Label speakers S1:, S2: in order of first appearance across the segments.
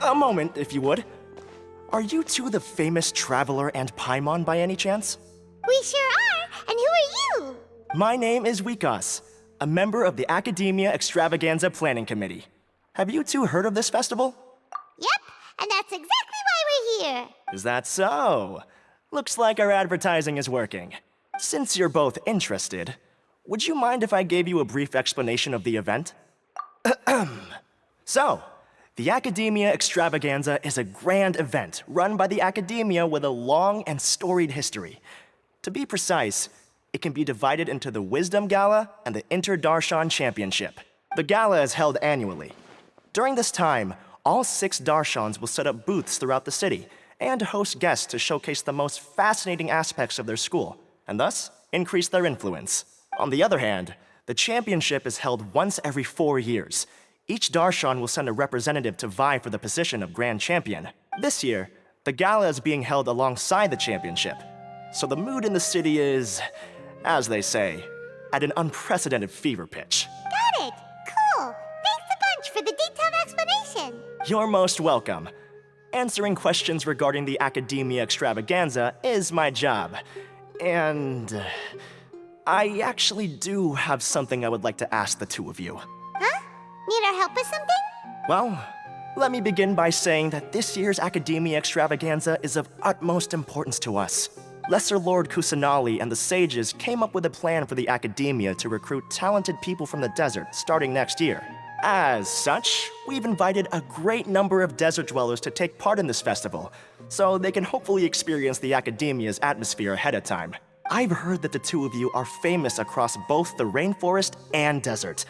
S1: A moment, if you would. Are you two the famous Traveler and Paimon by any chance?
S2: We sure are, and who are you?
S1: My name is Wikas, a member of the Academia Extravaganza Planning Committee. Have you two heard of this festival?
S2: Yep, and that's exactly why we're here.
S1: Is that so? Looks like our advertising is working. Since you're both interested, would you mind if I gave you a brief explanation of the event? So, the Academia Extravaganza is a grand event run by the Academia with a long and storied history. To be precise, it can be divided into the Wisdom Gala and the Interdarshan Championship. The gala is held annually. During this time, all 6 Darshans will set up booths throughout the city and host guests to showcase the most fascinating aspects of their school, and thus increase their influence. On the other hand, the championship is held once every 4 years. Each Darshan will send a representative to vie for the position of Grand Champion. This year, the gala is being held alongside the championship. So the mood in the city is, as they say, at an unprecedented fever pitch.
S2: Got it. Cool. Thanks a bunch for the detailed explanation.
S1: You're most welcome. Answering questions regarding the Academia Extravaganza is my job. And I actually do have something I would like to ask the two of you.
S2: Huh? Need our help with something?
S1: Well, let me begin by saying that this year's Academia Extravaganza is of utmost importance to us. Lesser Lord Kusanali and the sages came up with a plan for the Academia to recruit talented people from the desert starting next year. As such, we've invited a great number of desert dwellers to take part in this festival, so they can hopefully experience the Academia's atmosphere ahead of time. I've heard that the two of you are famous across both the rainforest and desert.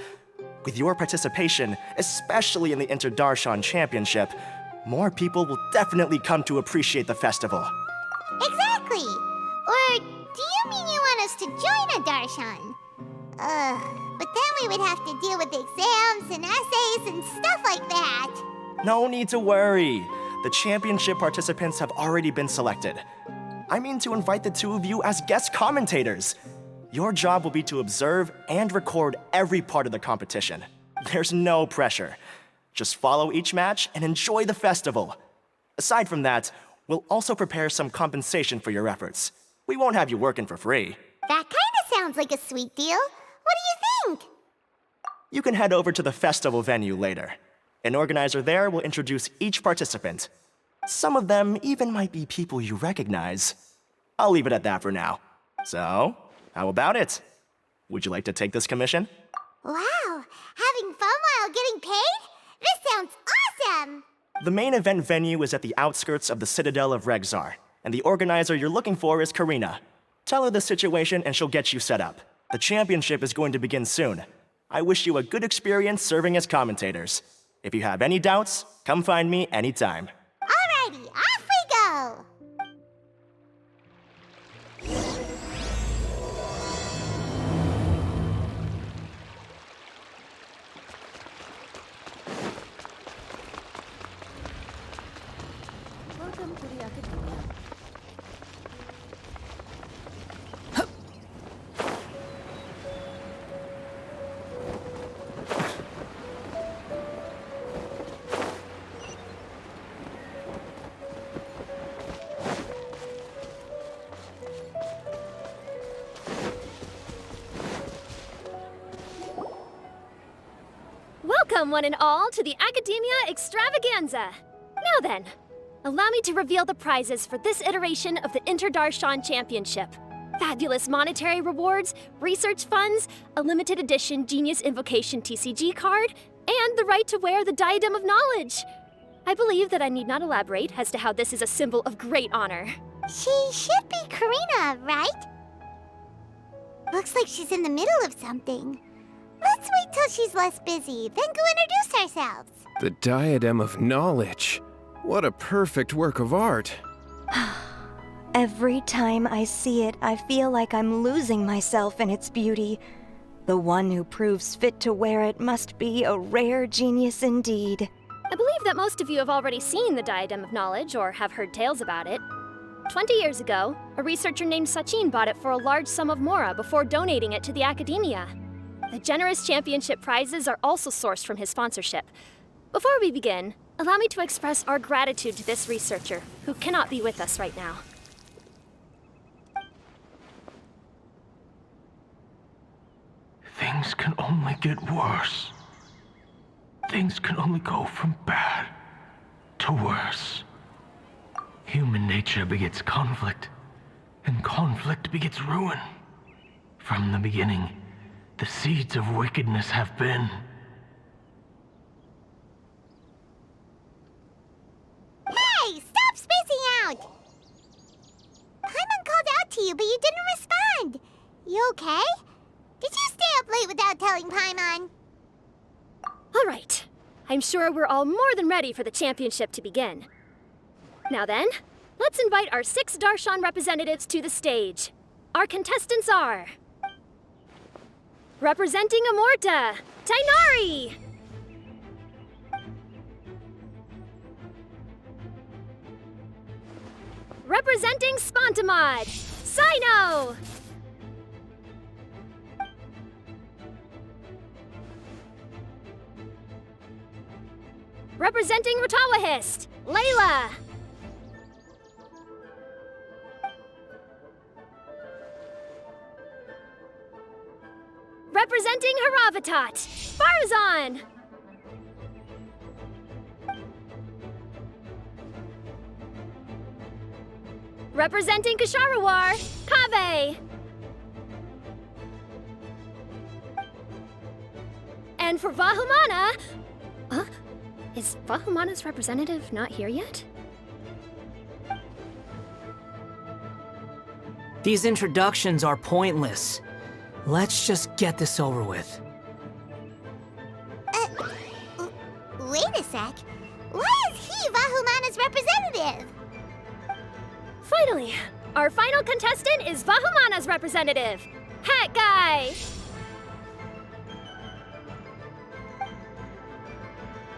S1: With your participation, especially in the Interdarshan Championship, more people will definitely come to appreciate the festival.
S2: Exactly. Or do you mean you want us to join a Darshan? But then we would have to deal with exams and essays and stuff like that.
S1: No need to worry. The championship participants have already been selected. I mean to invite the two of you as guest commentators. Your job will be to observe and record every part of the competition. There's no pressure. Just follow each match and enjoy the festival. Aside from that, we'll also prepare some compensation for your efforts. We won't have you working for free.
S2: That kinda sounds like a sweet deal. What do you think?
S1: You can head over to the festival venue later. An organizer there will introduce each participant. Some of them even might be people you recognize. I'll leave it at that for now. So, how about it? Would you like to take this commission?
S2: Wow, having fun while getting paid? This sounds awesome!
S1: The main event venue is at the outskirts of the Citadel of Regzar, and the organizer you're looking for is Karina. Tell her the situation and she'll get you set up. The championship is going to begin soon. I wish you a good experience serving as commentators. If you have any doubts, come find me anytime.
S2: Alrighty, off we go!
S3: Welcome to the Academia.
S4: Welcome, one and all, to the Academia Extravaganza. Now then, allow me to reveal the prizes for this iteration of the Interdarshan Championship. Fabulous monetary rewards, research funds, a limited edition Genius Invocation TCG card, and the right to wear the Diadem of Knowledge. I believe that I need not elaborate as to how this is a symbol of great honor.
S2: She should be Karina, right? Looks like she's in the middle of something. Let's wait till she's less busy, then go introduce ourselves.
S5: The Diadem of Knowledge. What a perfect work of art.
S6: Every time I see it, I feel like I'm losing myself in its beauty. The one who proves fit to wear it must be a rare genius indeed.
S4: I believe that most of you have already seen the Diadem of Knowledge or have heard tales about it. 20 years ago, a researcher named Sachin bought it for a large sum of mora before donating it to the Academia. The generous championship prizes are also sourced from his sponsorship. Before we begin, allow me to express our gratitude to this researcher, who cannot be with us right now.
S3: Things can only get worse. Things can only go from bad to worse. Human nature begets conflict, and conflict begets ruin. From the beginning, the seeds of wickedness have been.
S2: Hey, stop spacing out! Paimon called out to you, but you didn't respond. You okay? Did you stay up late without telling Paimon?
S4: All right. I'm sure we're all more than ready for the championship to begin. Now then, let's invite our 6 Darshan representatives to the stage. Our contestants are... Representing Amorta, Tainari! Representing Spontamod, Sino! Representing Ratawahist, Layla! Representing Haravatat, Farazan! Representing Kasharawar, Kaveh! And for Vahumana... Is Vahumana's representative not here yet?
S7: These introductions are pointless. Let's just get this over with.
S2: Wait a sec. Why is he Vahumana's representative?
S4: Finally, our final contestant is Vahumana's representative, Hat Guy!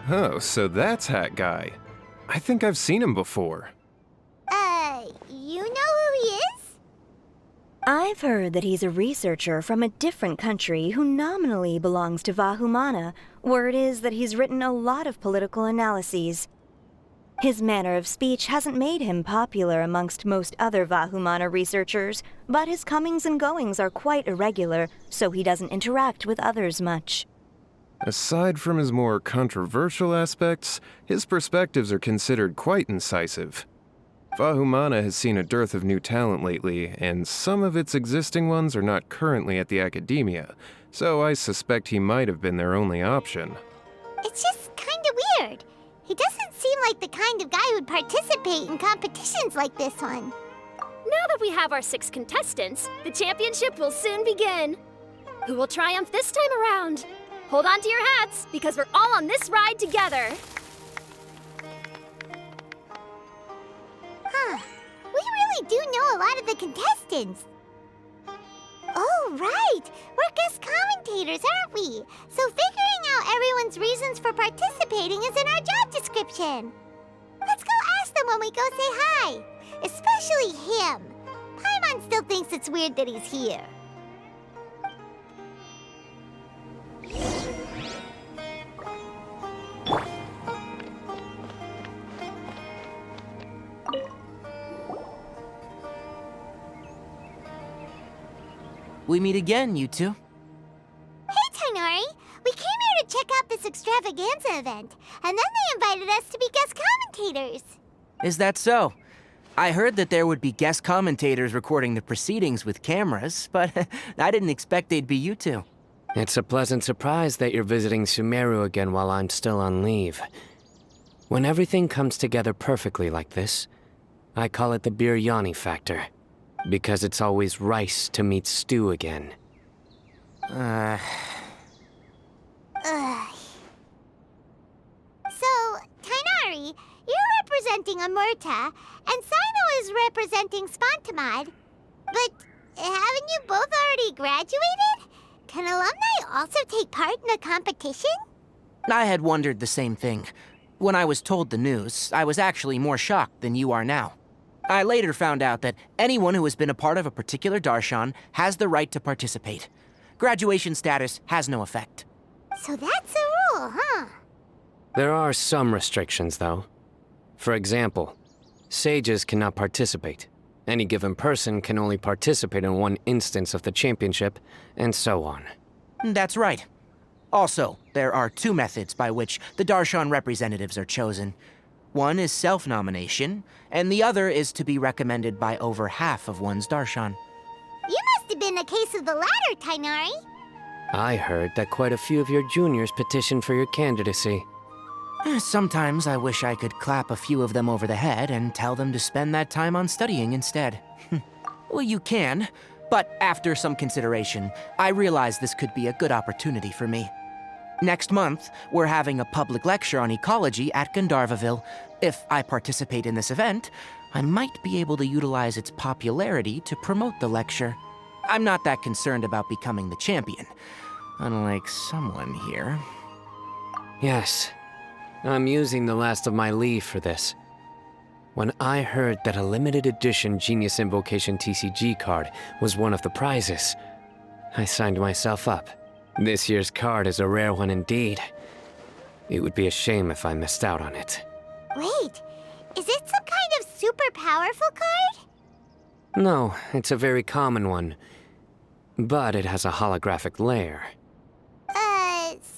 S5: Oh, so that's Hat Guy. I think I've seen him before.
S2: You know who he is?
S6: I've heard that he's a researcher from a different country who nominally belongs to Vahumana. Word is that he's written a lot of political analyses. His manner of speech hasn't made him popular amongst most other Vahumana researchers, but his comings and goings are quite irregular, so he doesn't interact with others much.
S5: Aside from his more controversial aspects, his perspectives are considered quite incisive. Vahumana has seen a dearth of new talent lately, and some of its existing ones are not currently at the academia, so I suspect he might have been their only option.
S2: It's just kinda weird. He doesn't seem like the kind of guy who'd participate in competitions like this one.
S4: Now that we have our 6 contestants, the championship will soon begin. Who will triumph this time around? Hold on to your hats, because we're all on this ride together.
S2: Huh. We really do know a lot of the contestants. Oh, right. We're guest commentators, aren't we? So figuring out everyone's reasons for participating is in our job description. Let's go ask them when we go say hi. Especially him. Paimon still thinks it's weird that he's here.
S7: We meet again, you two.
S2: Hey, Tainari! We came here to check out this extravaganza event, and then they invited us to be guest commentators.
S7: Is that so? I heard that there would be guest commentators recording the proceedings with cameras, but I didn't expect they'd be you two.
S8: It's a pleasant surprise that you're visiting Sumeru again while I'm still on leave. When everything comes together perfectly like this, I call it the biryani factor. Because it's always rice to meet stew again.
S2: Ugh. So, Tainari, you're representing Amurta, and Sino is representing Spontamod. But haven't you both already graduated? Can alumni also take part in a competition?
S7: I had wondered the same thing. When I was told the news, I was actually more shocked than you are now. I later found out that anyone who has been a part of a particular Darshan has the right to participate. Graduation status has no effect.
S2: So that's the rule, huh?
S8: There are some restrictions, though. For example, sages cannot participate. Any given person can only participate in one instance of the championship, and so on.
S7: That's right. Also, there are two methods by which the Darshan representatives are chosen. One is self-nomination, and the other is to be recommended by over half of one's Darshan.
S2: You must have been a case of the latter, Tainari.
S8: I heard that quite a few of your juniors petitioned for your candidacy.
S7: Sometimes I wish I could clap a few of them over the head and tell them to spend that time on studying instead. Well, you can, but after some consideration, I realize this could be a good opportunity for me. Next month, we're having a public lecture on ecology at Gandharvaville. If I participate in this event, I might be able to utilize its popularity to promote the lecture. I'm not that concerned about becoming the champion, unlike someone here.
S8: Yes, I'm using the last of my leave for this. When I heard that a limited edition Genius Invocation TCG card was one of the prizes, I signed myself up. This year's card is a rare one indeed. It would be a shame if I missed out on it.
S2: Wait, is it some kind of super powerful card?
S8: No, it's a very common one. But it has a holographic layer.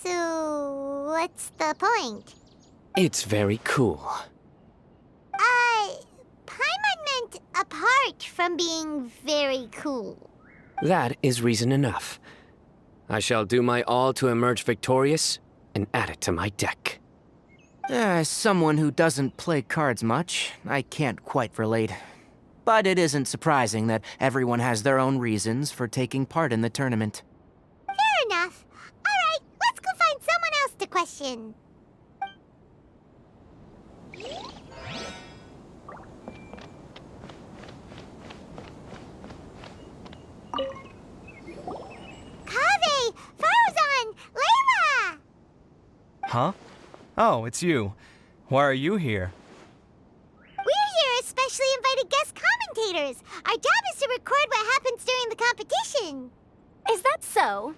S2: So what's the point?
S8: It's very cool.
S2: Paimon meant apart from being very cool.
S8: That is reason enough. I shall do my all to emerge victorious and add it to my deck.
S7: As someone who doesn't play cards much, I can't quite relate. But it isn't surprising that everyone has their own reasons for taking part in the tournament.
S2: Fair enough. All right, let's go find someone else to question. Kaveh! Farzan! Layla!
S9: Huh? Oh, it's you. Why are you here?
S2: We're here as specially invited guest commentators. Our job is to record what happens during the competition.
S4: Is that so?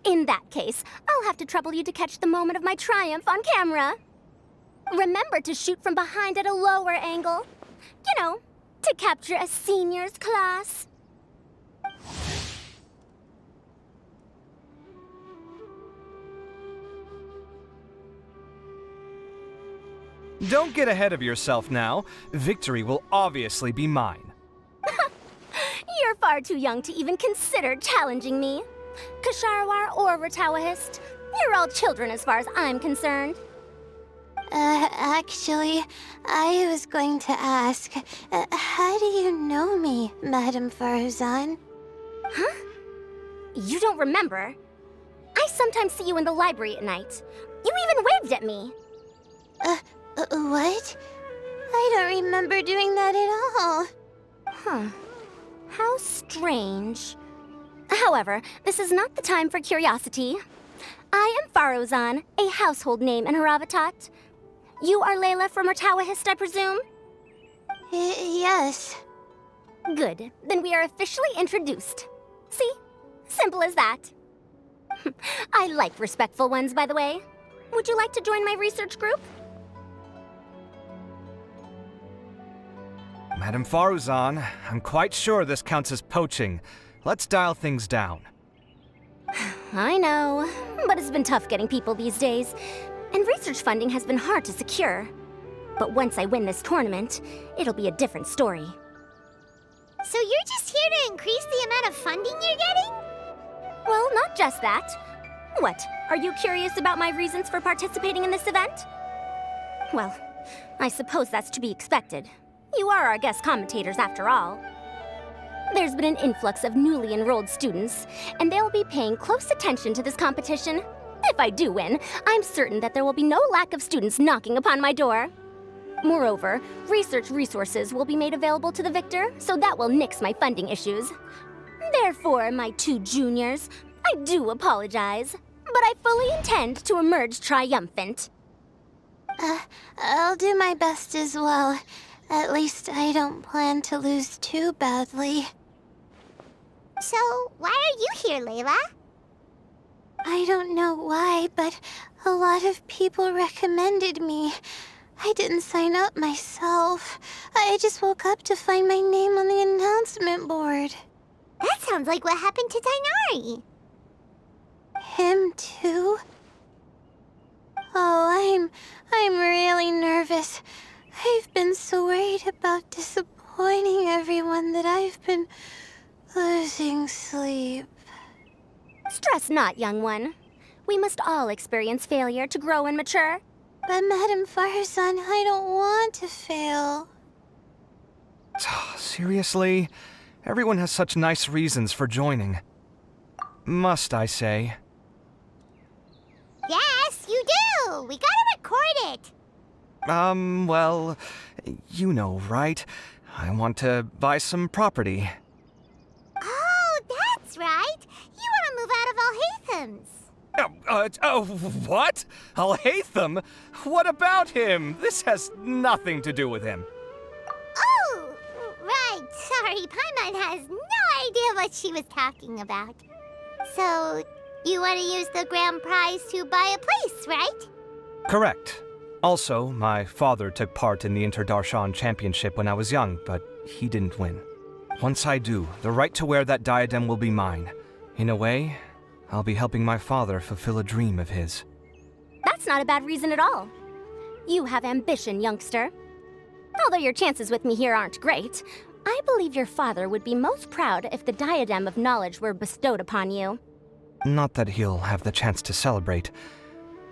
S4: In that case, I'll have to trouble you to catch the moment of my triumph on camera. Remember to shoot from behind at a lower angle. You know, to capture a seniors class.
S9: Don't get ahead of yourself now. Victory will obviously be mine.
S4: You're far too young to even consider challenging me. Kasharawar or Ratawahist, you're all children as far as I'm concerned.
S2: Actually, I was going to ask, how do you know me, Madame Farzan?
S4: Huh? You don't remember? I sometimes see you in the library at night. You even waved at me.
S2: What? I don't remember doing that at all.
S4: Huh. How strange. However, this is not the time for curiosity. I am Farozan, a household name in Haravatat. You are Layla from Ratawahist, I presume?
S2: Yes.
S4: Good. Then we are officially introduced. See? Simple as that. I like respectful ones, by the way. Would you like to join my research group?
S9: Madame Faruzan, I'm quite sure this counts as poaching. Let's dial things down.
S4: I know, but it's been tough getting people these days, and research funding has been hard to secure. But once I win this tournament, it'll be a different story.
S2: So you're just here to increase the amount of funding you're getting?
S4: Well, not just that. What, are you curious about my reasons for participating in this event? Well, I suppose that's to be expected. You are our guest commentators, after all. There's been an influx of newly enrolled students, and they'll be paying close attention to this competition. If I do win, I'm certain that there will be no lack of students knocking upon my door. Moreover, research resources will be made available to the victor, so that will nix my funding issues. Therefore, my two juniors, I do apologize, but I fully intend to emerge triumphant.
S2: I'll do my best as well. At least I don't plan to lose too badly. So, why are you here, Layla? I don't know why, but a lot of people recommended me. I didn't sign up myself. I just woke up to find my name on the announcement board. That sounds like what happened to Dainari. Him too? Oh, I'm really nervous. I've been so worried about disappointing everyone that I've been losing sleep.
S4: Stress not, young one. We must all experience failure to grow and mature.
S2: But Madame Farzan, I don't want to fail.
S9: Seriously? Everyone has such nice reasons for joining. Must I say?
S2: Yes, you do! We gotta record it!
S9: Well, you know, right? I want to buy some property.
S2: Oh, that's right! You want to move out of Alhatham's.
S9: What? Alhaitham? What about him? This has nothing to do with him.
S2: Oh, right. Sorry, Paimon has no idea what she was talking about. So, you want to use the grand prize to buy a place, right?
S9: Correct. Also, my father took part in the Interdarshan Championship when I was young, but he didn't win. Once I do, the right to wear that diadem will be mine. In a way, I'll be helping my father fulfill a dream of his.
S4: That's not a bad reason at all. You have ambition, youngster. Although your chances with me here aren't great, I believe your father would be most proud if the diadem of knowledge were bestowed upon you.
S9: Not that he'll have the chance to celebrate.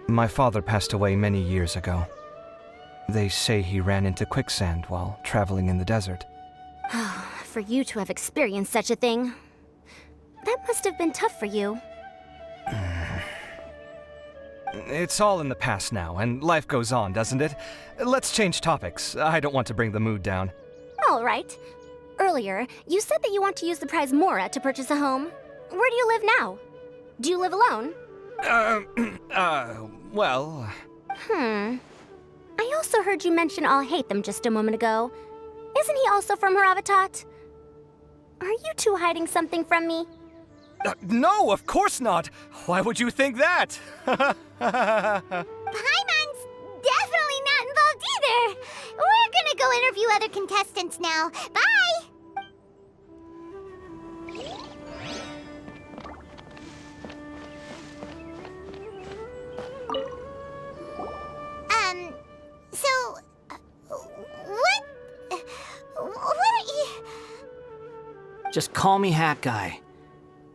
S9: My father passed away many years ago. They say he ran into quicksand while traveling in the desert.
S4: For you to have experienced such a thing, that must have been tough for you.
S9: It's all in the past now, and life goes on, doesn't it? Let's change topics. I don't want to bring the mood down.
S4: All right. Earlier, you said that you want to use the prize Mora to purchase a home. Where do you live now? Do you live alone?
S9: Well...
S4: I also heard you mention Alhaitham just a moment ago. Isn't he also from Haravatat? Are you two hiding something from me?
S9: No, of course not! Why would you think that?
S2: Paimon's definitely not involved either! We're gonna go interview other contestants now. Bye! What are you...
S10: Just call me Hat Guy.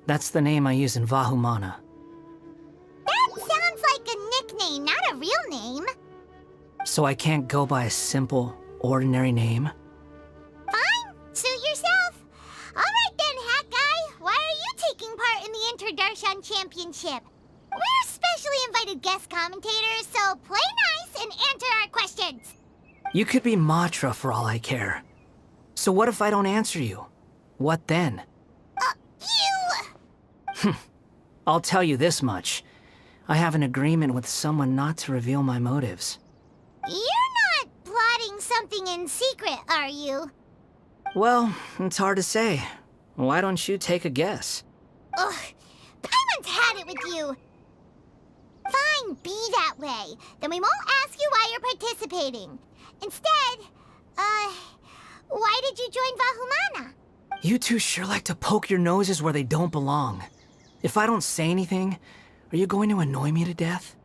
S10: That's the name I use in Vahumana.
S2: That sounds like a nickname, not a real name.
S10: So I can't go by a simple, ordinary name?
S2: Fine, suit yourself. All right then, Hat Guy. Why are you taking part in the Interdarshan Championship? We're specially invited guest commentators, so play nice and answer our questions.
S10: You could be Matra for all I care. So what if I don't answer you? What then? I'll tell you this much. I have an agreement with someone not to reveal my motives.
S2: You're not plotting something in secret, are you?
S10: Well, it's hard to say. Why don't you take a guess?
S2: Ugh, Paimon's had it with you. Fine, be that way. Then we won't ask you why you're participating. Instead, why did you join Vahumana?
S10: You two sure like to poke your noses where they don't belong. If I don't say anything, are you going to annoy me to death?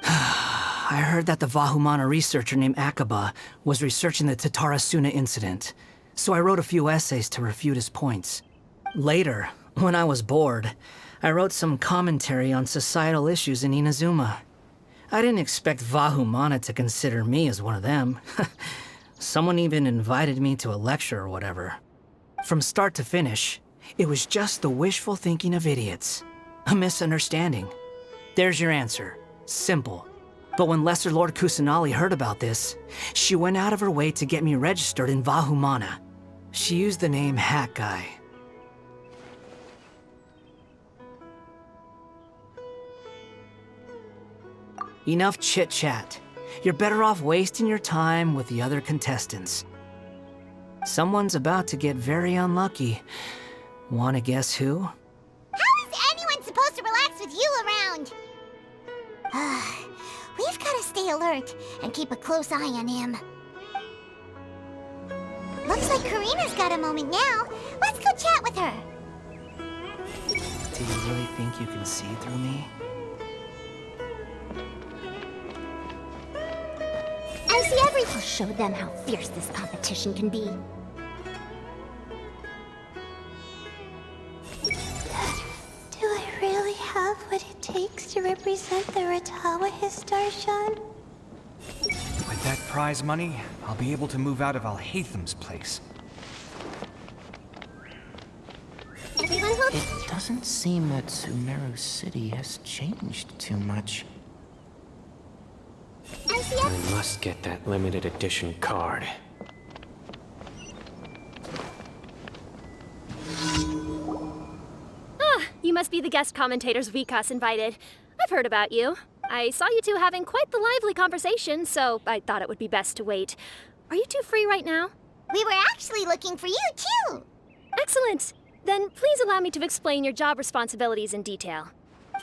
S10: I heard that the Vahumana researcher named Akaba was researching the Tatarasuna incident, so I wrote a few essays to refute his points. Later, when I was bored, I wrote some commentary on societal issues in Inazuma. I didn't expect Vahumana to consider me as one of them. Someone even invited me to a lecture or whatever. From start to finish, it was just the wishful thinking of idiots. A misunderstanding. There's your answer. Simple. But when Lesser Lord Kusanali heard about this, she went out of her way to get me registered in Vahumana. She used the name Hat Guy. Enough chit-chat. You're better off wasting your time with the other contestants. Someone's about to get very unlucky. Wanna guess who?
S2: How is anyone supposed to relax with you around? We've got to stay alert and keep a close eye on him. Looks like Karina's got a moment now. Let's go chat with her.
S10: Do you really think you can see through me?
S2: I see I'll show them how fierce this competition can be. Do I really have what it takes to represent the Ratawa Darshan?
S9: With that prize money, I'll be able to move out of Alhatham's place.
S2: Everyone hold.
S7: It doesn't seem that Sumeru City has changed too much.
S2: I see
S8: I must get that limited edition card.
S4: You must be the guest commentators Vikas invited. I've heard about you. I saw you two having quite the lively conversation, so I thought it would be best to wait. Are you two free right now?
S2: We were actually looking for you, too.
S4: Excellent! Then please allow me to explain your job responsibilities in detail.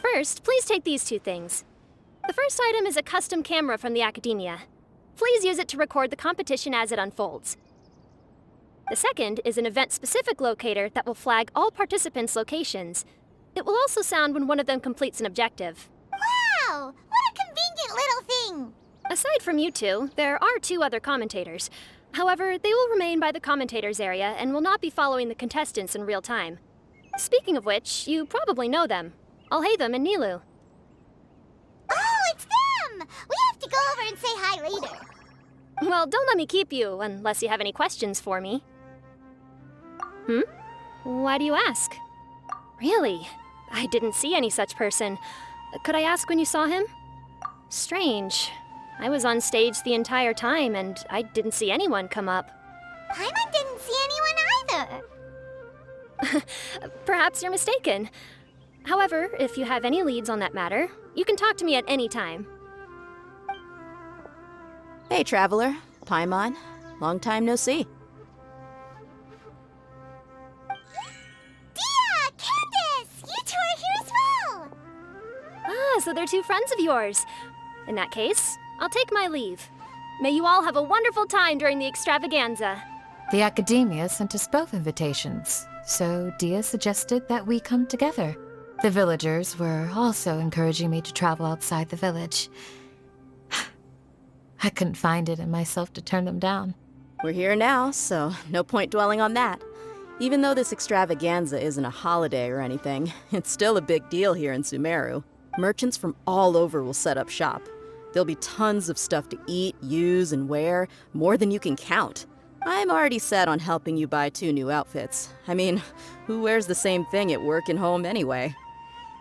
S4: First, please take these two things. The first item is a custom camera from the Academia. Please use it to record the competition as it unfolds. The second is an event-specific locator that will flag all participants' locations. It will also sound when one of them completes an objective.
S2: Wow! What a convenient little thing!
S4: Aside from you two, there are two other commentators. However, they will remain by the commentators area and will not be following the contestants in real time. Speaking of which, you probably know them. Alhaitham and Nilu.
S2: Oh, it's them! We have to go over and say hi later.
S4: Well, don't let me keep you unless you have any questions for me. Why do you ask? Really? I didn't see any such person. Could I ask when you saw him? Strange. I was on stage the entire time and I didn't see anyone come up.
S2: Paimon didn't see anyone either.
S4: Perhaps you're mistaken. However, if you have any leads on that matter, you can talk to me at any time.
S11: Hey, Traveler. Paimon. Long time no see.
S2: Dia! Candace! You two are here as well!
S4: Ah, so they're two friends of yours. In that case, I'll take my leave. May you all have a wonderful time during the extravaganza.
S12: The Academia sent us both invitations, so Dia suggested that we come together. The villagers were also encouraging me to travel outside the village. I couldn't find it in myself to turn them down.
S11: We're here now, so no point dwelling on that. Even though this extravaganza isn't a holiday or anything, it's still a big deal here in Sumeru. Merchants from all over will set up shop. There'll be tons of stuff to eat, use, and wear, more than you can count. I'm already set on helping you buy 2 new outfits. I mean, who wears the same thing at work and home anyway?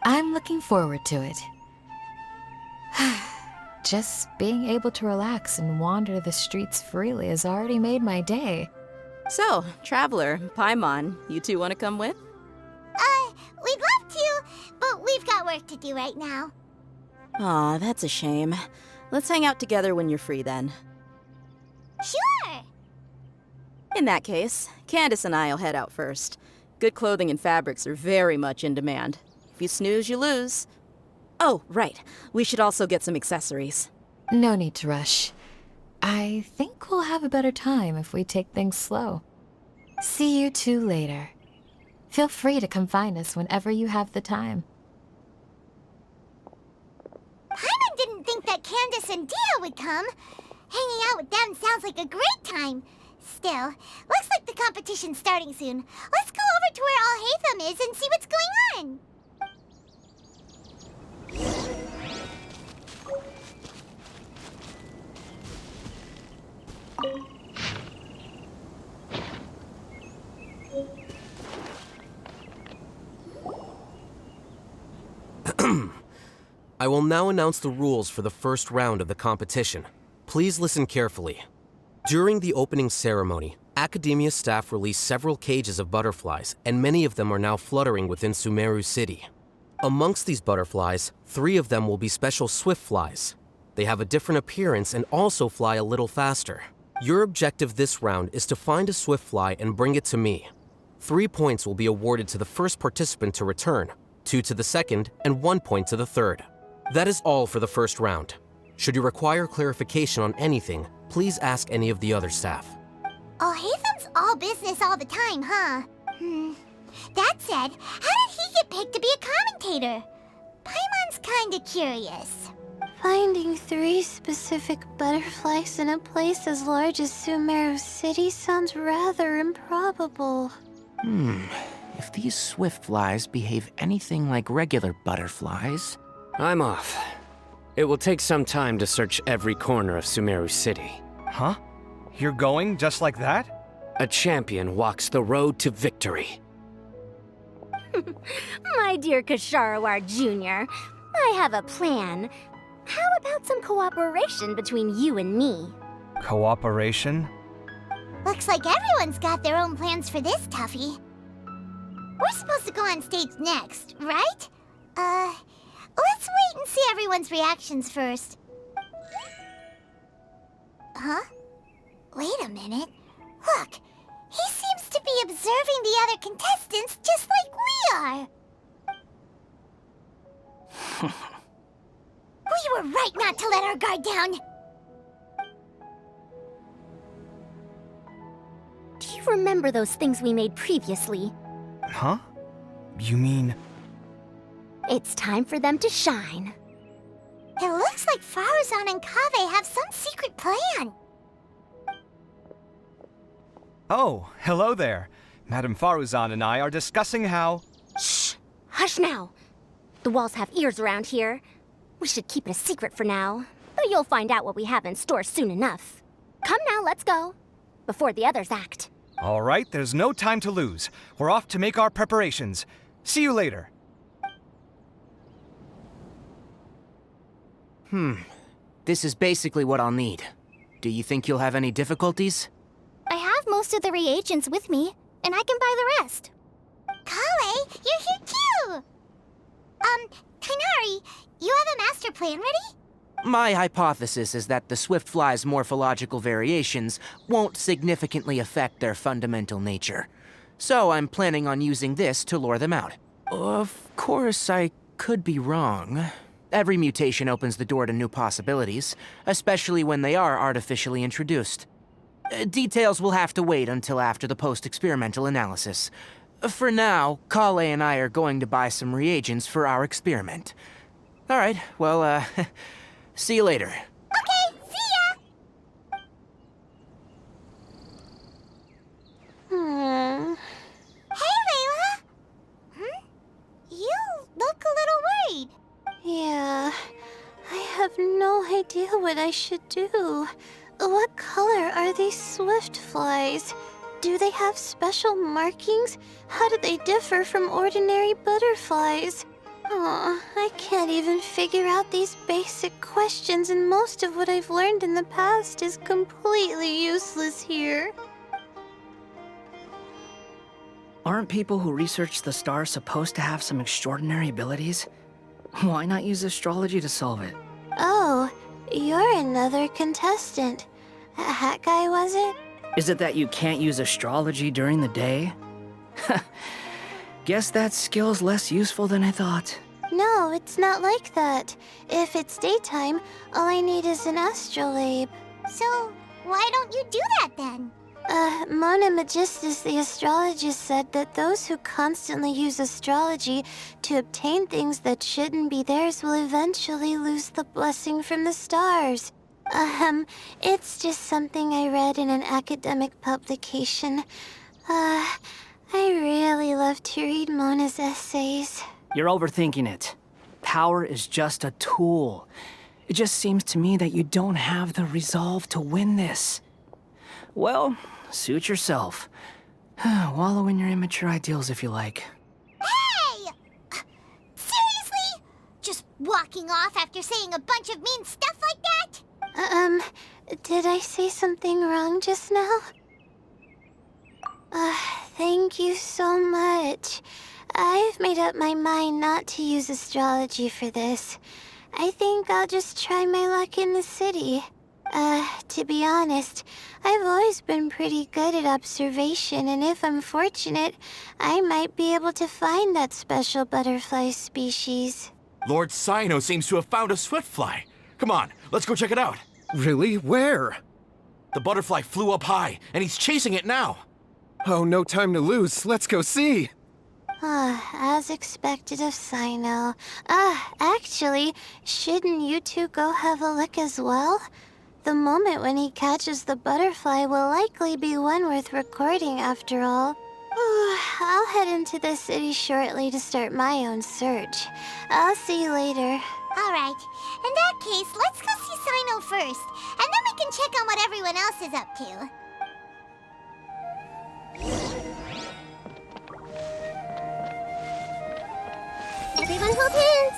S12: I'm looking forward to it. Just being able to relax and wander the streets freely has already made my day.
S11: So, Traveler, Paimon, you two want to come with?
S2: We'd love to, but we've got work to do right now.
S11: Aw, that's a shame. Let's hang out together when you're free then.
S2: Sure!
S11: In that case, Candace and I'll head out first. Good clothing and fabrics are very much in demand. If you snooze, you lose. Oh, right. We should also get some accessories.
S12: No need to rush. I think we'll have a better time if we take things slow. See you two later. Feel free to come find us whenever you have the time.
S2: Paimon didn't think that Candace and Dia would come. Hanging out with them sounds like a great time. Still, looks like the competition's starting soon. Let's go over to where Alhaitham is and see what's going on.
S13: I will now announce the rules for the first round of the competition. Please listen carefully. During the opening ceremony, Academia staff released several cages of butterflies, and many of them are now fluttering within Sumeru City. Amongst these butterflies, 3 of them will be special swift flies. They have a different appearance and also fly a little faster. Your objective this round is to find a swift fly and bring it to me. 3 points will be awarded to the first participant to return, 2 to the second, and 1 point to the third. That is all for the first round. Should you require clarification on anything, please ask any of the other staff.
S2: Oh, Hatham's all business all the time, huh? That said, how did he get picked to be a commentator? Paimon's kinda curious.
S14: Finding 3 specific butterflies in a place as large as Sumeru City sounds rather improbable.
S7: If these swift flies behave anything like regular butterflies...
S8: I'm off. It will take some time to search every corner of Sumeru City.
S9: Huh? You're going just like that?
S8: A champion walks the road to victory.
S4: My dear Kasharawar Jr., I have a plan. How about some cooperation between you and me?
S9: Cooperation?
S2: Looks like everyone's got their own plans for this, Tuffy. We're supposed to go on stage next, right? Let's wait and see everyone's reactions first. Huh? Wait a minute. Look, he seems to be observing the other contestants just like we are. We were right not to let our guard down.
S4: Do you remember those things we made previously?
S9: Huh? You mean...
S4: It's time for them to shine.
S2: It looks like Faruzan and Kaveh have some secret plan.
S9: Oh, hello there. Madame Faruzan and I are discussing how...
S4: Shh! Hush now! The walls have ears around here. We should keep it a secret for now, though you'll find out what we have in store soon enough. Come now, let's go. Before the others act.
S9: All right, there's no time to lose. We're off to make our preparations. See you later.
S7: This is basically what I'll need. Do you think you'll have any difficulties?
S2: I have most of the reagents with me, and I can buy the rest. Kale, you're here too! Kainari, you have a master plan ready?
S7: My hypothesis is that the swift fly's morphological variations won't significantly affect their fundamental nature. So I'm planning on using this to lure them out. Of course, I could be wrong. Every mutation opens the door to new possibilities, especially when they are artificially introduced. Details will have to wait until after the post-experimental analysis. For now, Kale and I are going to buy some reagents for our experiment. All right, well, see you later.
S2: Okay, see ya! Hey, Layla! You look a little worried.
S14: Yeah, I have no idea what I should do. What color are these swift flies? Do they have special markings? How do they differ from ordinary butterflies? Oh, I can't even figure out these basic questions, and most of what I've learned in the past is completely useless here.
S10: Aren't people who research the stars supposed to have some extraordinary abilities? Why not use astrology to solve it?
S14: Oh, you're another contestant. That guy, was it?
S10: Is it that you can't use astrology during the day? Guess that skill's less useful than I thought.
S14: No, it's not like that. If it's daytime, all I need is an astrolabe.
S2: So, why don't you do that then?
S14: Mona Magistus, the astrologist, said that those who constantly use astrology to obtain things that shouldn't be theirs will eventually lose the blessing from the stars. It's just something I read in an academic publication. I really love to read Mona's essays.
S10: You're overthinking it. Power is just a tool. It just seems to me that you don't have the resolve to win this. Well, suit yourself. Wallow in your immature ideals if you like.
S2: Hey! Seriously? Just walking off after saying a bunch of mean stuff like that?
S14: Did I say something wrong just now? Thank you so much. I've made up my mind not to use astrology for this. I think I'll just try my luck in the city. To be honest, I've always been pretty good at observation, and if I'm fortunate, I might be able to find that special butterfly species.
S3: Lord Sino seems to have found a swiftfly. Come on, let's go check it out.
S5: Really? Where?
S3: The butterfly flew up high, and he's chasing it now.
S5: Oh, no time to lose. Let's go see.
S14: As expected of Sino. Actually, shouldn't you two go have a look as well? The moment when he catches the butterfly will likely be one worth recording after all. I'll head into the city shortly to start my own search. I'll see you later.
S2: Alright, in that case, let's go see Sino first, and then we can check on what everyone else is up to.
S14: Everyone hold hands!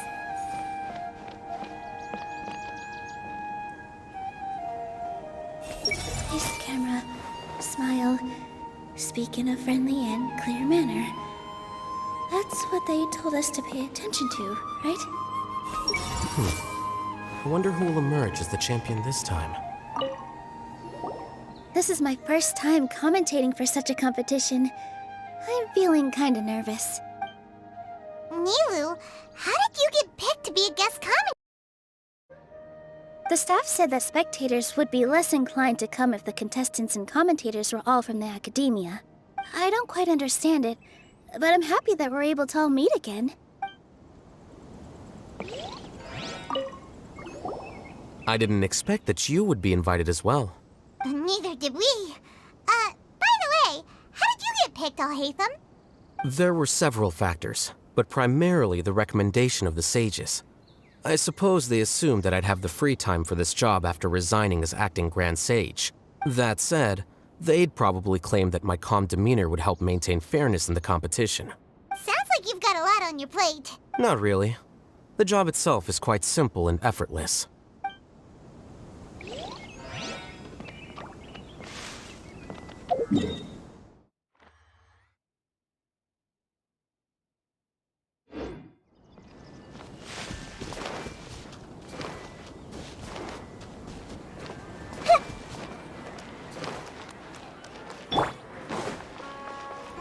S14: Face the camera. Smile. Speak in a friendly and clear manner. That's what they told us to pay attention to, right?
S13: I wonder who will emerge as the champion this time.
S14: This is my first time commentating for such a competition. I'm feeling kinda nervous.
S2: Nilu, how did you get picked to be a guest commentator?
S14: The staff said that spectators would be less inclined to come if the contestants and commentators were all from the academia. I don't quite understand it, but I'm happy that we're able to all meet again.
S13: I didn't expect that you would be invited as well.
S2: Neither did we. By the way, how did you get picked, Alhaitham?
S13: There were several factors, but primarily the recommendation of the sages. I suppose they assumed that I'd have the free time for this job after resigning as acting Grand Sage. That said, they'd probably claim that my calm demeanor would help maintain fairness in the competition.
S2: Sounds like you've got a lot on your plate.
S13: Not really. The job itself is quite simple and effortless.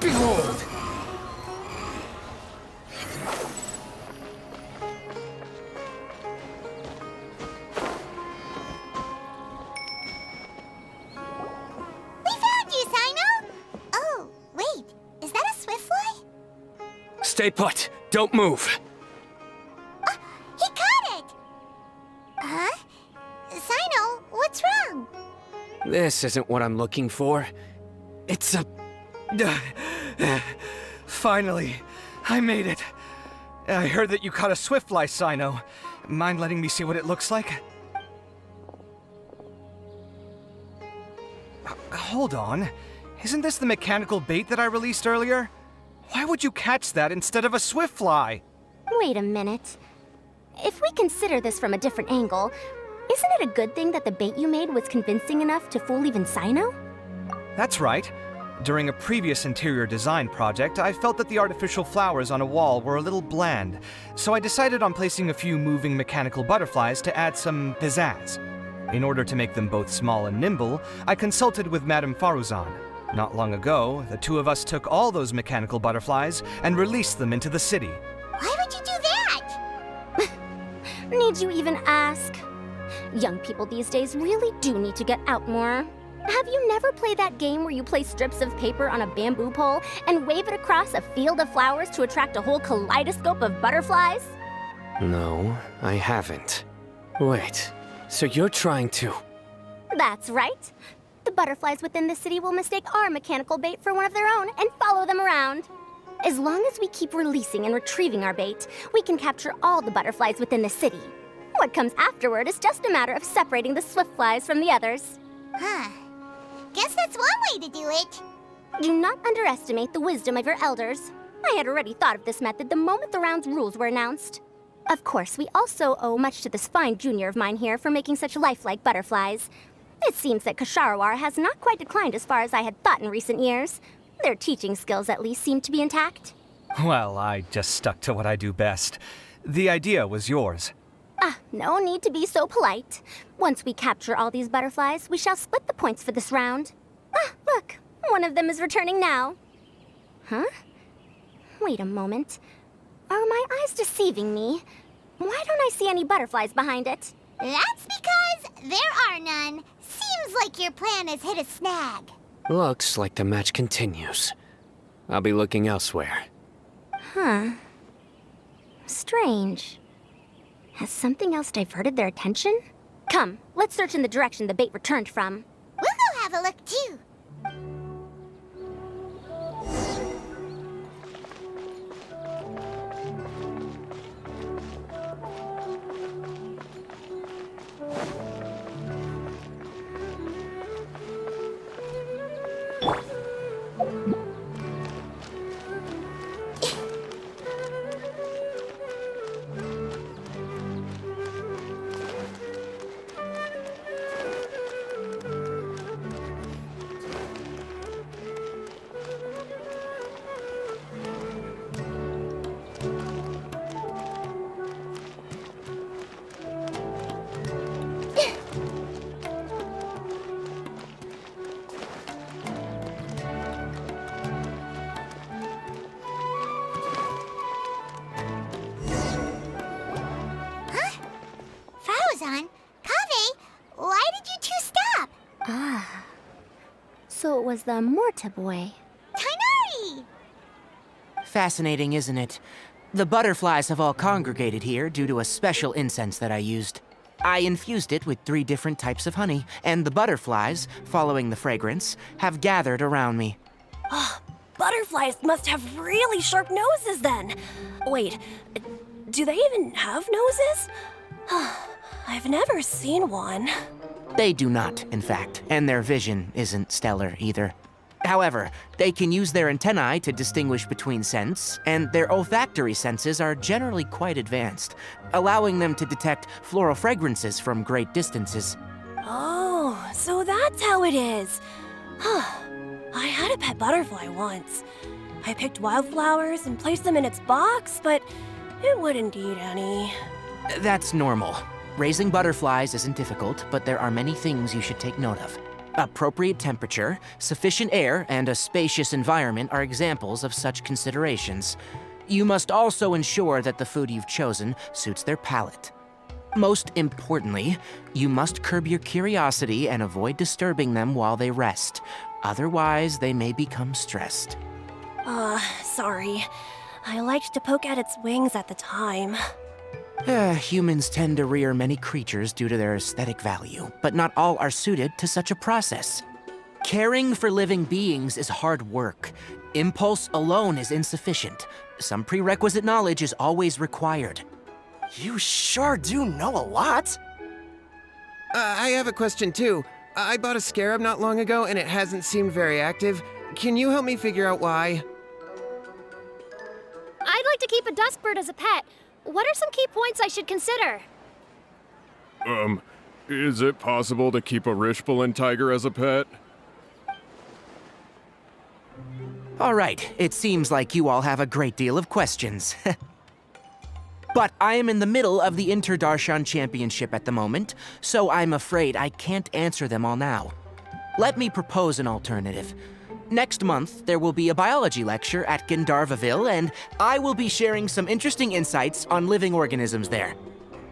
S5: Behold!
S2: We found you, Sino! Oh, wait, is that a swiftfly?
S8: Stay put. Don't move.
S2: He caught it! Huh? Sino, what's wrong?
S8: This isn't what I'm looking for. It's a...
S9: Finally, I made it. I heard that you caught a swiftfly, Sino. Mind letting me see what it looks like? Hold on. Isn't this the mechanical bait that I released earlier? Why would you catch that instead of a swiftfly?
S4: Wait a minute. If we consider this from a different angle, isn't it a good thing that the bait you made was convincing enough to fool even Sino?
S9: That's right. During a previous interior design project, I felt that the artificial flowers on a wall were a little bland, so I decided on placing a few moving mechanical butterflies to add some pizzazz. In order to make them both small and nimble, I consulted with Madame Faruzan. Not long ago, the two of us took all those mechanical butterflies and released them into the city.
S2: Why would you do that?
S4: Need you even ask? Young people these days really do need to get out more. Have you never played that game where you place strips of paper on a bamboo pole and wave it across a field of flowers to attract a whole kaleidoscope of butterflies?
S8: No, I haven't. Wait, so you're trying to...
S4: That's right. The butterflies within the city will mistake our mechanical bait for one of their own and follow them around. As long as we keep releasing and retrieving our bait, we can capture all the butterflies within the city. What comes afterward is just a matter of separating the swiftflies from the others.
S2: Huh. Guess that's one way to do it.
S4: Do not underestimate the wisdom of your elders. I had already thought of this method the moment the round's rules were announced. Of course, we also owe much to this fine junior of mine here for making such lifelike butterflies. It seems that Kasharawar has not quite declined as far as I had thought in recent years. Their teaching skills at least seem to be intact.
S9: Well, I just stuck to what I do best. The idea was yours.
S4: No need to be so polite. Once we capture all these butterflies, we shall split the points for this round. Look, one of them is returning now. Huh? Wait a moment. Are my eyes deceiving me?
S2: Why don't I see any butterflies behind it? That's because there are none. Seems like your plan has hit a snag.
S8: Looks like the match continues. I'll be looking elsewhere.
S2: Huh. Strange. Has something else diverted their attention? Come, let's search in the direction the bait returned from. We'll go have a look, too. So it was the Morta boy. Tainari!
S7: Fascinating, isn't it? The butterflies have all congregated here due to a special incense that I used. I infused it with 3 different types of honey, and the butterflies, following the fragrance, have gathered around me.
S4: Oh, butterflies must have really sharp noses then. Wait, do they even have noses? I've never seen one.
S7: They do not, in fact, and their vision isn't stellar either. However, they can use their antennae to distinguish between scents, and their olfactory senses are generally quite advanced, allowing them to detect floral fragrances from great distances.
S4: Oh, so that's how it is. I had a pet butterfly once. I picked wildflowers and placed them in its box, but it wouldn't eat any.
S7: That's normal. Raising butterflies isn't difficult, but there are many things you should take note of. Appropriate temperature, sufficient air, and a spacious environment are examples of such considerations. You must also ensure that the food you've chosen suits their palate. Most importantly, you must curb your curiosity and avoid disturbing them while they rest. Otherwise, they may become stressed.
S4: Sorry. I liked to poke at its wings at the time.
S7: Humans tend to rear many creatures due to their aesthetic value, but not all are suited to such a process. Caring for living beings is hard work. Impulse alone is insufficient. Some prerequisite knowledge is always required.
S1: You sure do know a lot.
S5: I have a question too. I bought a scarab not long ago and it hasn't seemed very active. Can you help me figure out why?
S4: I'd like to keep a dustbird as a pet. What are some key points I should consider?
S15: Is it possible to keep a Rishbalin tiger as a pet?
S7: All right, it seems like you all have a great deal of questions. But I am in the middle of the Interdarshan Championship at the moment, so I'm afraid I can't answer them all now. Let me propose an alternative. Next month, there will be a biology lecture at Gandharvaville, and I will be sharing some interesting insights on living organisms there.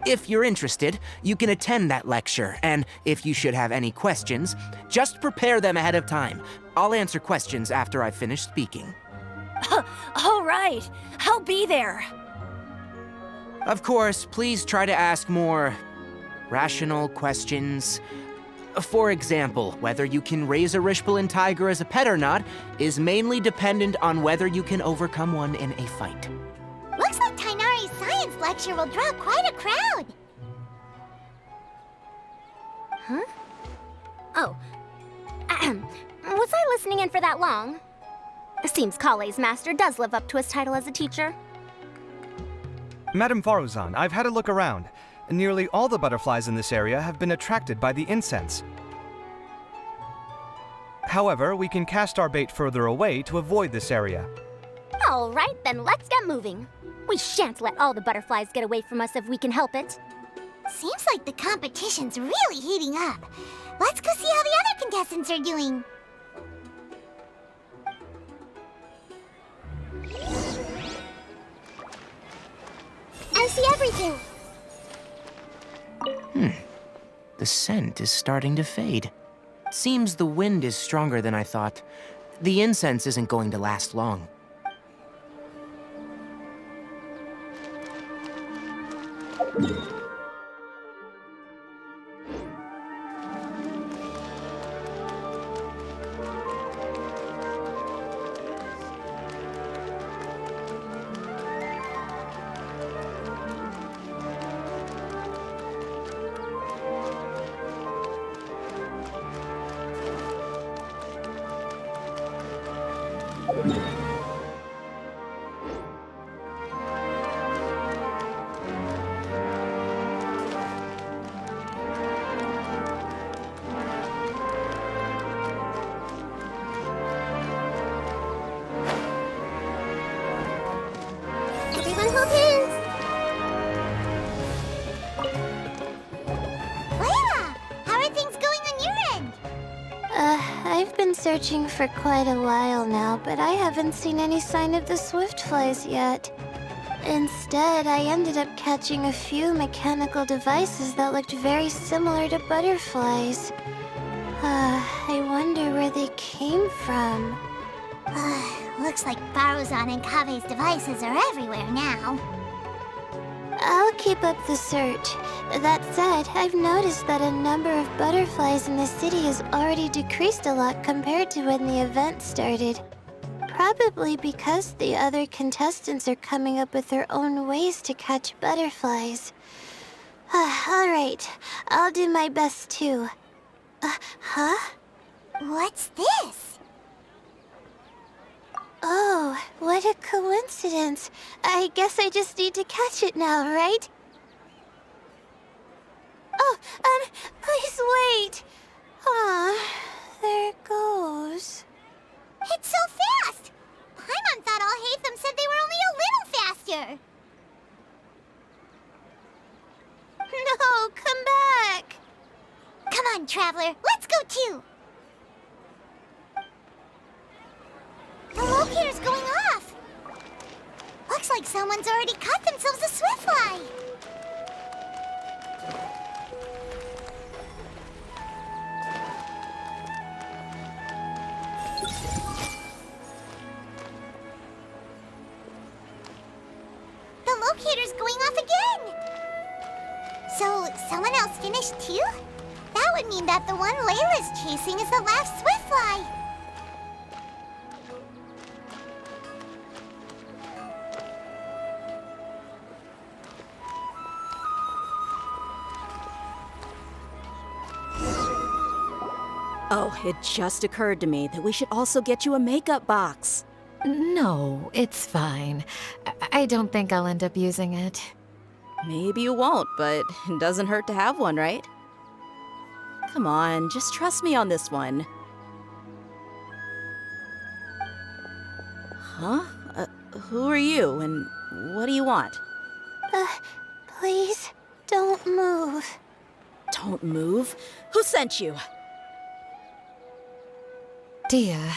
S7: If you're interested, you can attend that lecture, and if you should have any questions, just prepare them ahead of time. I'll answer questions after I've finished speaking.
S4: All right, I'll be there.
S7: Of course, please try to ask more rational questions. For example, whether you can raise a Rishbalin tiger as a pet or not is mainly dependent on whether you can overcome one in a fight.
S2: Looks like Tainari's science lecture will draw quite a crowd. Huh? Oh. Was I listening in for that long? Seems Kale's master does live up to his title as a teacher.
S9: Madame Faruzan, I've had a look around. Nearly all the butterflies in this area have been attracted by the incense. However, we can cast our bait further away to avoid this area.
S2: All right, then let's get moving. We shan't let all the butterflies get away from us if we can help it. Seems like the competition's really heating up. Let's go see how the other contestants are doing. I see everything.
S7: the scent is starting to fade. Seems the wind is stronger than I thought. The incense isn't going to last long.
S2: Everyone hold hands! Layla! How are things going on your end?
S14: I've been searching for quite a while now, but I haven't seen any sign of the swiftflies yet. Instead, I ended up catching a few mechanical devices that looked very similar to butterflies. I wonder where they came from.
S2: Looks like Baruzan and Kave's devices are everywhere now.
S14: I'll keep up the search. That said, I've noticed that a number of butterflies in the city has already decreased a lot compared to when the event started. Probably because the other contestants are coming up with their own ways to catch butterflies. Alright, I'll do my best too. Huh?
S2: What's this?
S14: Oh, what a coincidence. I guess I just need to catch it now, right? Oh, please wait. There it goes.
S2: It's so fast! Paimon thought all Hatham said they were only a little faster.
S14: No, come back.
S2: Come on, Traveler, let's go too. The locator's going off. Looks like someone's already caught themselves a swiftfly. The locator's going off again. So, someone else finished too? That would mean that the one Layla's chasing is the last swiftfly.
S11: Oh, it just occurred to me that we should also get you a makeup box.
S12: No, it's fine. I don't think I'll end up using it.
S11: Maybe you won't, but it doesn't hurt to have one, right? Come on, just trust me on this one. Huh? Who are you, and what do you want?
S14: Please, don't move.
S11: Don't move? Who sent you?
S12: Dia.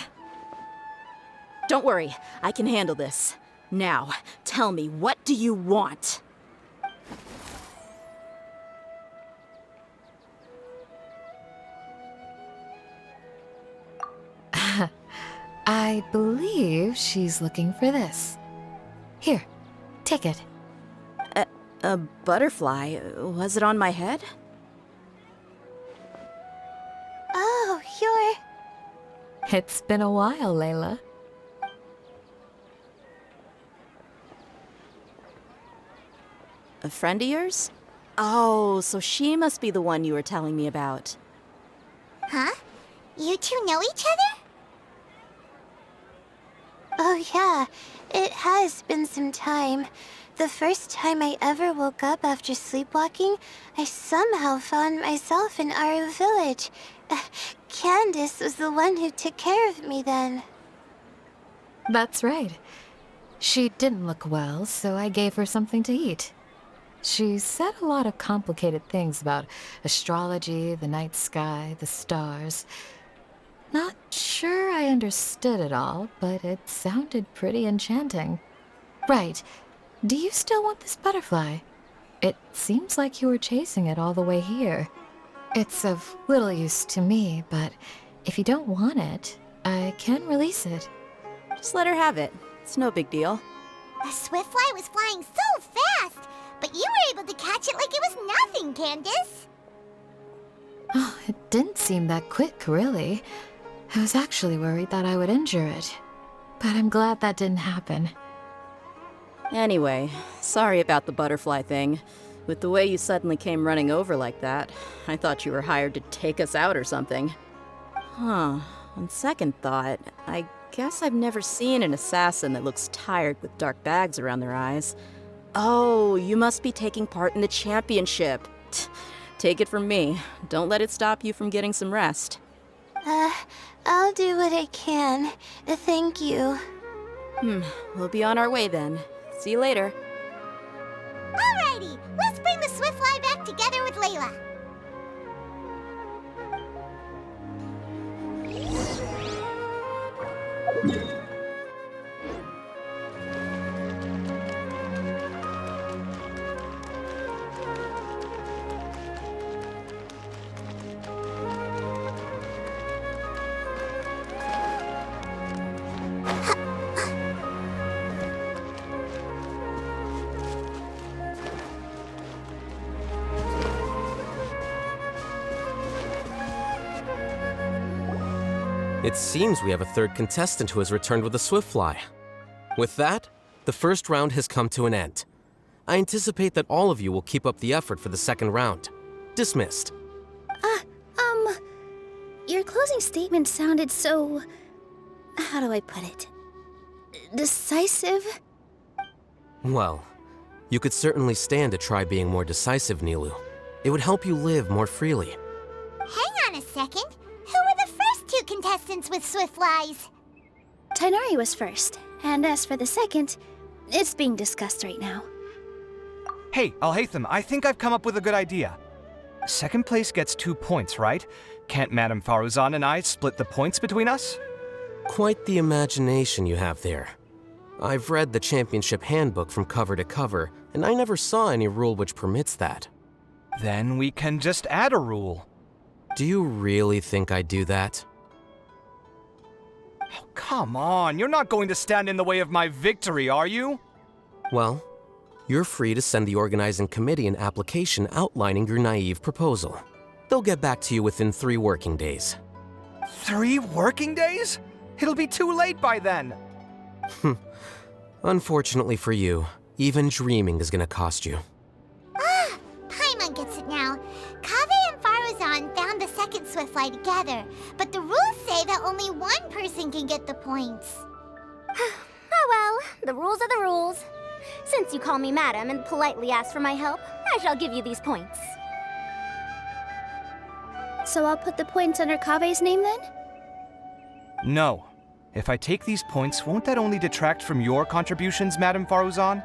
S11: Don't worry, I can handle this. Now, tell me, what do you want?
S12: I believe she's looking for this. Here, take it.
S11: A butterfly? Was it on my head?
S14: Oh, you're...
S12: It's been a while, Layla.
S11: A friend of yours? Oh, so she must be the one you were telling me about.
S2: Huh? You two know each other?
S14: Oh yeah, it has been some time. The first time I ever woke up after sleepwalking, I somehow found myself in Aru village. Candace was the one who took care of me then.
S12: That's right. She didn't look well, so I gave her something to eat. She said a lot of complicated things about astrology, the night sky, the stars. Not sure I understood it all, but it sounded pretty enchanting. Right. Do you still want this butterfly? It seems like you were chasing it all the way here. It's of little use to me, but if you don't want it, I can release it.
S11: Just let her have it. It's no big deal.
S2: The Swiftfly was flying so fast, but you were able to catch it like it was nothing, Candace.
S12: Oh, it didn't seem that quick, really. I was actually worried that I would injure it. But I'm glad that didn't happen.
S11: Anyway, sorry about the butterfly thing. With the way you suddenly came running over like that, I thought you were hired to take us out or something. Huh. On second thought, I guess I've never seen an assassin that looks tired with dark bags around their eyes. Oh, you must be taking part in the championship. Take it from me. Don't let it stop you from getting some rest.
S14: I'll do what I can. Thank you.
S11: We'll be on our way then. See you later.
S2: Alrighty, let's bring the Swiftfly back together with Layla.
S13: It seems we have a third contestant who has returned with a Swiftfly. With that, the first round has come to an end. I anticipate that all of you will keep up the effort for the second round. Dismissed.
S14: Your closing statement sounded so... how do I put it? Decisive?
S13: Well, you could certainly stand to try being more decisive, Nilu. It would help you live more freely.
S2: Hang on a second. Who were the first two contestants with Swiftflies?
S14: Tainari was first, and as for the second, it's being discussed right now.
S9: Hey, Alhaitham, I think I've come up with a good idea. Second place gets 2 points, right? Can't Madame Faruzan and I split the points between us?
S13: Quite the imagination you have there. I've read the championship handbook from cover to cover, and I never saw any rule which permits that.
S9: Then we can just add a rule.
S13: Do you really think I'd do that?
S9: Oh, come on, you're not going to stand in the way of my victory, are you?
S13: Well, you're free to send the organizing committee an application outlining your naive proposal. They'll get back to you within 3 working days.
S9: 3 working days? It'll be too late by then.
S13: Unfortunately for you, even dreaming is gonna cost you.
S2: Paimon gets it now. Kaveh and Faruzan found the second Swiftfly together, but the rules say that only one person can get the points.
S16: Oh well, the rules are the rules. Since you call me madam and politely ask for my help, I shall give you these points.
S14: So I'll put the points under Kaveh's name then?
S9: No. If I take these points, won't that only detract from your contributions, Madame Faruzan?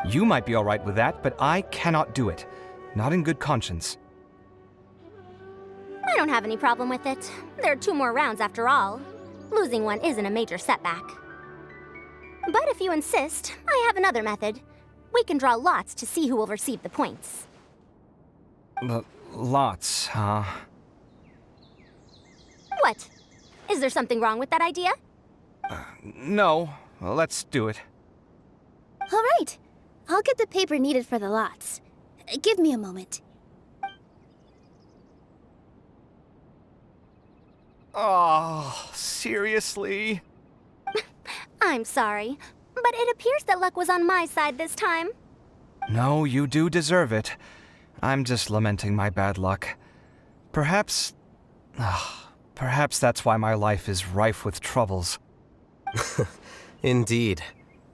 S9: You might be alright with that, but I cannot do it. Not in good conscience.
S16: I don't have any problem with it. There are 2 more rounds after all. Losing one isn't a major setback. But if you insist, I have another method. We can draw lots to see who will receive the points.
S9: Lots, huh?
S16: What? Is there something wrong with that idea?
S9: No. Well, let's do it.
S14: All right. I'll get the paper needed for the lots. Give me a moment.
S9: Oh, seriously?
S16: I'm sorry, but it appears that luck was on my side this time.
S9: No, you do deserve it. I'm just lamenting my bad luck. Perhaps that's why my life is rife with troubles.
S13: Indeed.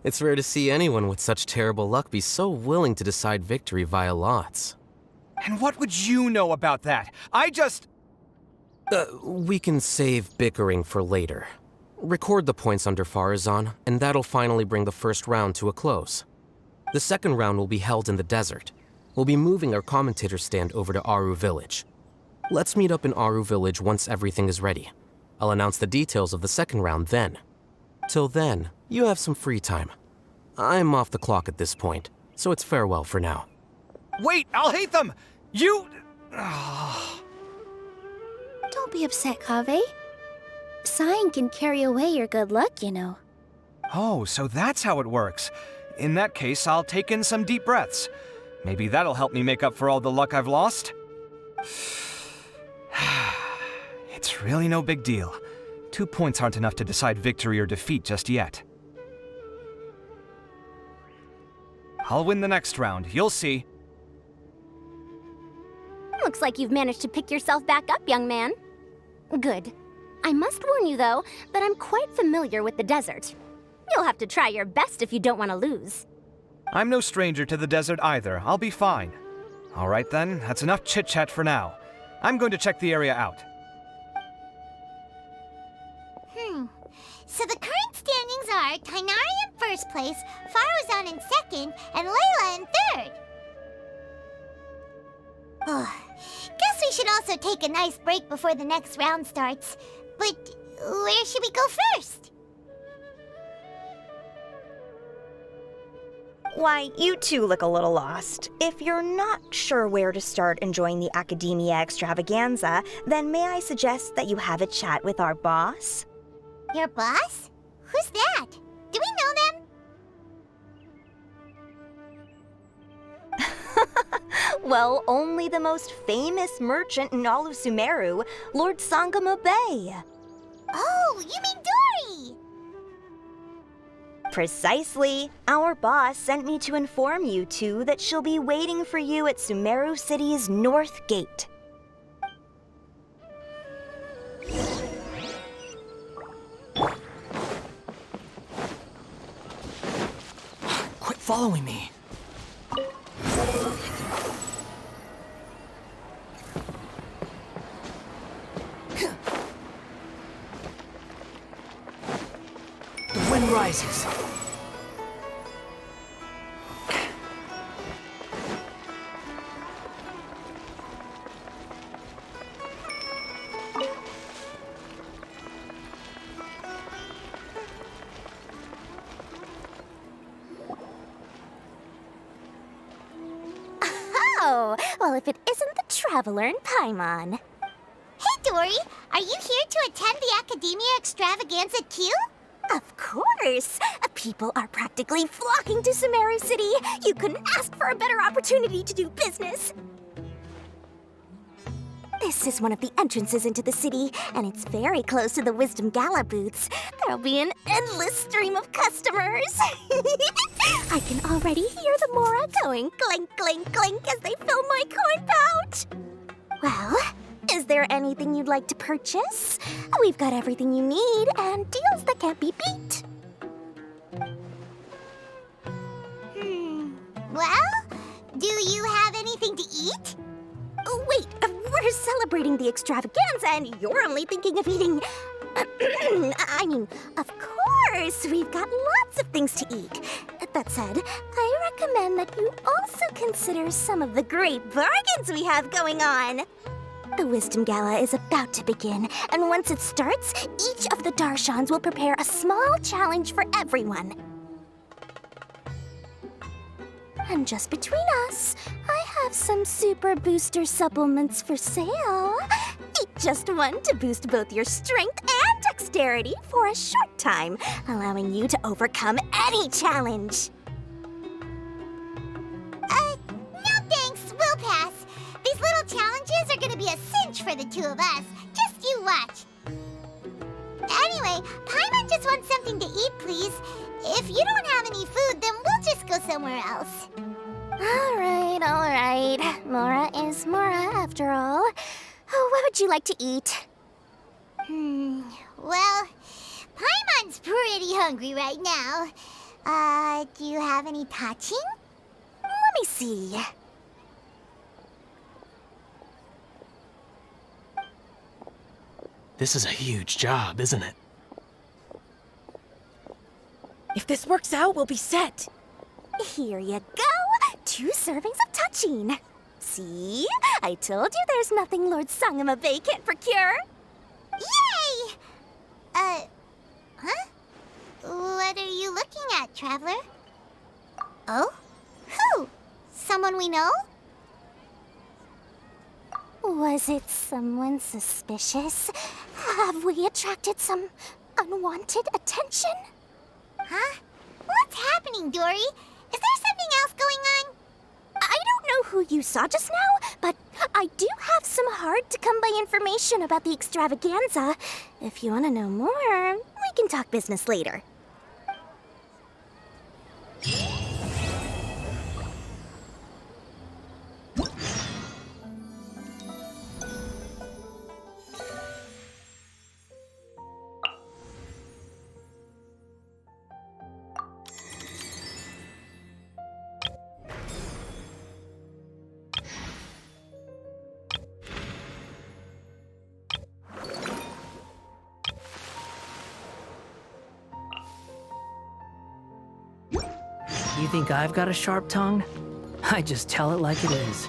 S13: It's rare to see anyone with such terrible luck be so willing to decide victory via lots.
S9: And what would you know about that? I just...
S13: We can save bickering for later. Record the points under Faruzan, and that'll finally bring the first round to a close. The second round will be held in the desert. We'll be moving our commentator stand over to Aru Village. Let's meet up in Aru Village once everything is ready. I'll announce the details of the second round then. Till then, you have some free time. I'm off the clock at this point, so it's farewell for now.
S9: Wait, I'll hate them! You...
S14: Don't be upset, Kaveh. Sighing can carry away your good luck, you know.
S9: Oh, so that's how it works. In that case, I'll take in some deep breaths. Maybe that'll help me make up for all the luck I've lost. It's really no big deal. 2 points aren't enough to decide victory or defeat just yet. I'll win the next round, you'll see.
S16: Looks like you've managed to pick yourself back up, young man. Good. I must warn you, though, that I'm quite familiar with the desert. You'll have to try your best if you don't want to lose.
S9: I'm no stranger to the desert either. I'll be fine. All right then, that's enough chit-chat for now. I'm going to check the area out.
S2: So the current standings are Tainari in first place, Faruzan in second, and Layla in third. Guess we should also take a nice break before the next round starts. But where should we go first?
S6: Why, you two look a little lost. If you're not sure where to start enjoying the Academia extravaganza, then may I suggest that you have a chat with our boss?
S2: Your boss? Who's that? Do we know them?
S6: Well, only the most famous merchant in all of Sumeru, Lord Sangama Bay.
S2: Oh, you mean Dory!
S6: Precisely. Our boss sent me to inform you two that she'll be waiting for you at Sumeru City's North Gate.
S10: Quit following me. The wind rises.
S16: Oh, well, if it isn't the Traveler in Paimon.
S2: Hey, Dory! Are you here to attend the Academia Extravaganza too?
S16: Of course! People are practically flocking to Sumeru City. You couldn't ask for a better opportunity to do business. This is one of the entrances into the city, and it's very close to the Wisdom Gala booths. There'll be an endless stream of customers. I can already hear the Mora going clink, clink, clink as they fill my coin pouch. Well, is there anything you'd like to purchase? We've got everything you need and deals that can't be beat.
S2: Well, do you have anything to eat?
S16: Oh, wait, we're celebrating the extravaganza and you're only thinking of eating... I mean, of course, we've got lots of things to eat. That said, I recommend that you also consider some of the great bargains we have going on. The Wisdom Gala is about to begin, and once it starts, each of the Darshans will prepare a small challenge for everyone. And just between us, I have some super booster supplements for sale. Eat just one to boost both your strength and dexterity for a short time, allowing you to overcome any challenge.
S2: No thanks, we'll pass. These little challenges are gonna be a cinch for the two of us. Just you watch. Anyway, Paimon just wants something to eat, please. If you don't have any food, then we'll just go somewhere else.
S16: All right. Mora is Mora, after all. Oh, what would you like to eat?
S2: Well, Paimon's pretty hungry right now. Do you have any touching?
S16: Let me see.
S8: This is a huge job, isn't it?
S11: If this works out, we'll be set.
S16: Here you go. 2 servings of touching. See? I told you there's nothing Lord Sangama Bay can't procure.
S2: Yay! Huh? What are you looking at, Traveler? Oh? Who? Someone we know?
S14: Was it someone suspicious? Have we attracted some unwanted attention?
S2: Huh? What's happening, Dory? Is there something else going on?
S14: I don't know who you saw just now, but I do have some hard-to-come-by information about the extravaganza. If you want to know more, we can talk business later.
S10: You think I've got a sharp tongue? I just tell it like it is.